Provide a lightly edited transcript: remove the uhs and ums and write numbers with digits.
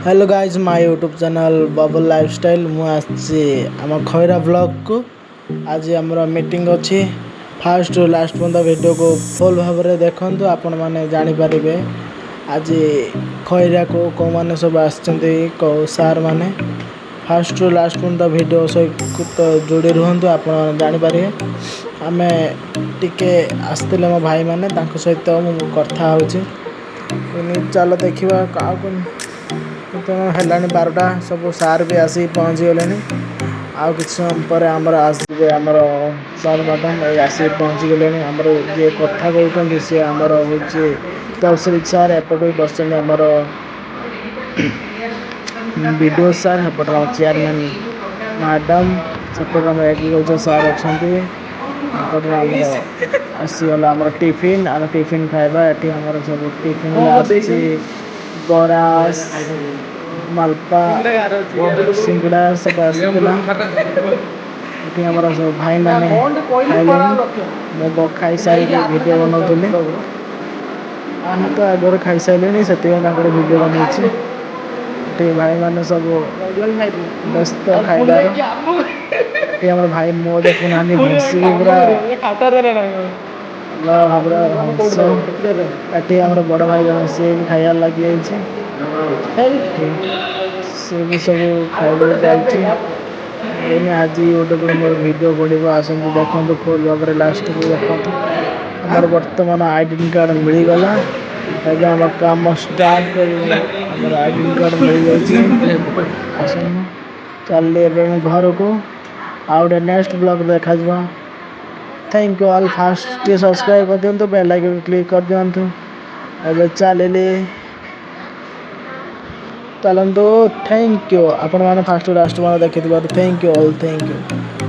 Hello guys my YouTube channel bubble lifestyle मुझे आम Khaira blog को आज आमर मीटिंग अच्छी फास्ट लास्ट पर्यंत वीडियो को फुल भाव में देखु आपण मैंने जानीपारे आज खैरा को कौ मैंने सब आसो सार मैंने फास्ट लास्ट पर्यंत वीडियो सहित जोड़ी रुहतु आप जानीपारे आम टिके आसते मो भाई मैंने सहित मुझे कथा हो चलो देखा क्या है 12टा सब सार भी आसी पहुँची गले आउ कि समय पर आमर आसवे आमर सर मैडम आसी पहुँची गले आमर जी कथा कहते सी आमर हूँ तहसिल सार एपटे बस आमर बीडीओ सार एपटे चेयरमैन मैडम सेपटे आम एग्रीकल्चर सार अच्छा आसीगला आम टिफिन आम टिफिन खाइबा ये आमर सब टिफिन बरा मालपा सिंगड़ा सब आसला सब भाई मैंने मो खाई सारी वीडियो बनाऊली तो आगे खाई सारे से वीडियो बनाई भाई मैंने सब व्यस्त खाइबार ये भाई मो देखुना भूसी पूरा बड़ भाई जन सी भी खाइबार लगी सी भी सब खाइबा जाए आज गोटे मोर वीडियो पड़ो आसतु देखो फुल भाव में लास्ट को देखो हमारे बर्तमान आईडेंटी कार्ड मिलगला आम कम स्टार्ट कर आईडेंटी कार्ड मिल जाए चल घर को आउ नेक्स्ट ब्लॉग देखा thank you all fast subscribe कर दिंतु बेल आइकन क्लिक कर दिंतु अब चलिए चलतु थैंक यू आपण मैंने फास्ट लास्ट देखी thank you all thank you.